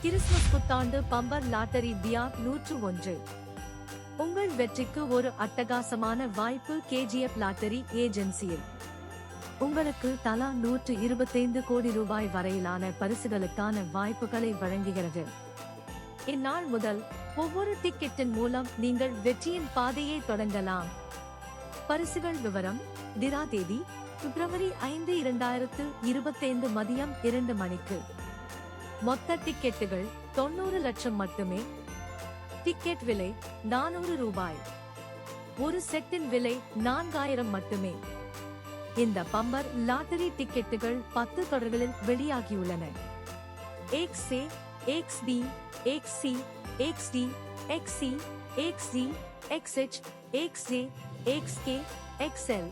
Christmas புத்தாண்டு bumper lottery டியா 101. உங்கள் வெற்றிக்கு ஒரு அட்டகாசமான வாய்ப்பு கேஜிஎஃப் லாட்டரி ஏஜென்சியில். உங்களுக்கு தலா 125 கோடி ரூபாய் வரையிலான பரிசுகளுக்கான வாய்ப்புகளை வழங்குகிறது. இந்நாள் முதல் ஒவ்வொரு டிக்கெட்டின் மூலம் நீங்கள் வெற்றியின் பாதையை தொடங்கலாம். பரிசுகள் விவரம்: டிரா தேதி பிப்ரவரி 5, 2025 மதியம் 2 மணிக்கு. மொத்த டிக்கெட்டுகள் 90 லட்சம் மட்டுமே. டிக்கெட் விலை 400 ரூபாய். ஒரு செட்டின் விலை 4000 மட்டுமே. இந்த பம்பர் லாட்டரி டிக்கெட்டுகள் 10 தொடர்களில் வெளியாகியுள்ளன. XA, XB, XC, XD, XC, XD, XH, XJ, XK, XL.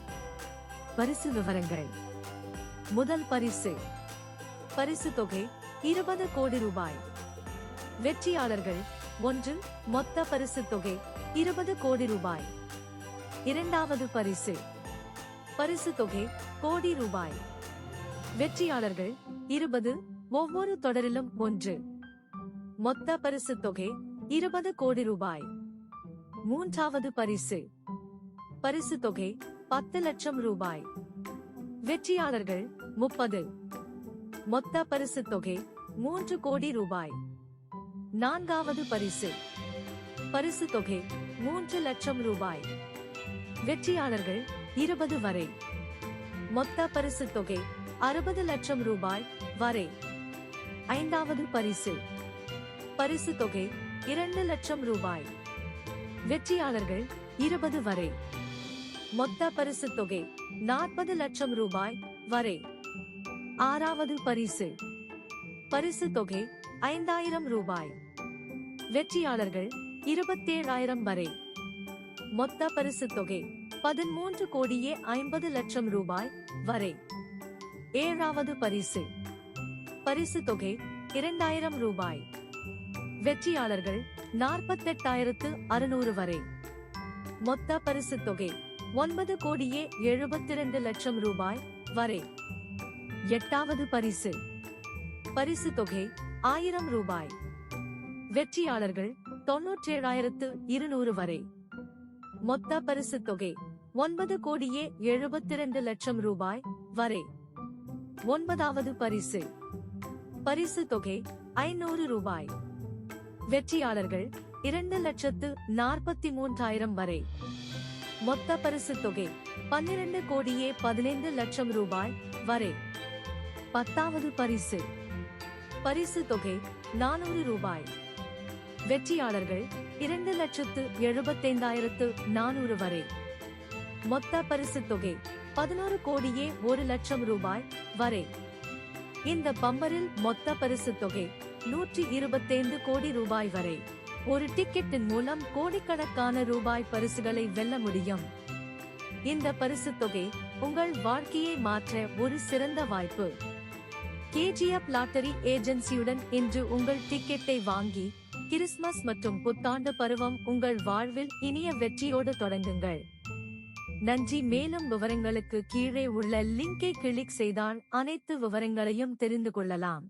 பரிசு விவரங்கள்: முதல் பரிசு. பரிசு தொகை 20 கோடி ரூபாய். வெற்றியாளர்கள்: 1. மொத்த பரிசு தொகை 20 கோடி ரூபாய். இரண்டாவது பரிசு. பரிசு தொகை கோடி ரூபாய். வெற்றியாளர்கள் 20. ஒவ்வொரு தொடரிலும் 1. மொத்த பரிசு தொகை 20 கோடி ரூபாய். மூன்றாவது பரிசு. பரிசு தொகை 10 லட்சம் ரூபாய். வெற்றியாளர்கள் 30. மொத்த பரிசு தொகை 3 கோடி ரூபாய். நான்காவது பரிசு. பரிசு தொகை 3 லட்சம் ரூபாய். வெற்றியாளர்கள் 20 வரை. மொத்த பரிசு தொகை 60 லட்சம் ரூபாய் வரை. ஐந்தாவது பரிசு. பரிசு தொகை 2 லட்சம் ரூபாய். வெற்றியாளர்கள் 20 வரை. மொத்த பரிசு தொகை 40 லட்சம் ரூபாய் வரை. ஆறாவது பரிசு. பரிசு தொகை 5000 ரூபாய். வெற்றியாளர்கள் 27,000 வரை. மொத்த பரிசு தொகை 13 கோடியே 50 லட்சம் ரூபாய் வரை. ஏழாவது பரிசு. பரிசு தொகை 2000 ரூபாய். வெற்றியாளர்கள் 48,600 வரை. மொத்த பரிசு தொகை 9 கோடியே 72 லட்சம் ரூபாய் வரை. எட்டாவது பரிசு. பரிசு தொகை 1000 ரூபாய். வெற்றியாளர்கள் 97,200 வரை. மொத்த பரிசு தொகை 9 கோடியே 72 லட்சம் ரூபாய் வரை. ஒன்பதாவது பரிசு. பரிசு தொகை 500 ரூபாய். வெற்றியாளர்கள் 2,43,000 வரை. மொத்த பரிசு தொகை 12 கோடியே 15 லட்சம் ரூபாய் வரை. பத்தாவது பரிசு. பரிசு தொகை 400 ரூபாய். வெற்றியாளர்கள் 2,75,400 வரை. மொத்த பரிசு தொகை 11 கோடியே 1 லட்சம் ரூபாய் வரை. இந்த பம்பரில் மொத்த பரிசு தொகை 125 கோடி ரூபாய் வரை. ஒரு டிக்கெட்டின் மூலம் கோடிக்கணக்கான ரூபாய் பரிசுகளை வெல்ல முடியும். இந்த பரிசு தொகை உங்கள் வாழ்க்கையை மாற்ற ஒரு சிறந்த வாய்ப்பு. கேஜிஎஃப் லாட்டரி ஏஜென்சியுடன் இன்று உங்கள் டிக்கெட்டை வாங்கி கிறிஸ்துமஸ் மற்றும் புத்தாண்டு பருவம் உங்கள் வாழ்வில் இனிய வெற்றியோடு தொடங்குங்கள். நன்றி. மேலும் விவரங்களுக்கு கீழே உள்ள லிங்கை கிளிக் செய்தால் அனைத்து விவரங்களையும் தெரிந்து கொள்ளலாம்.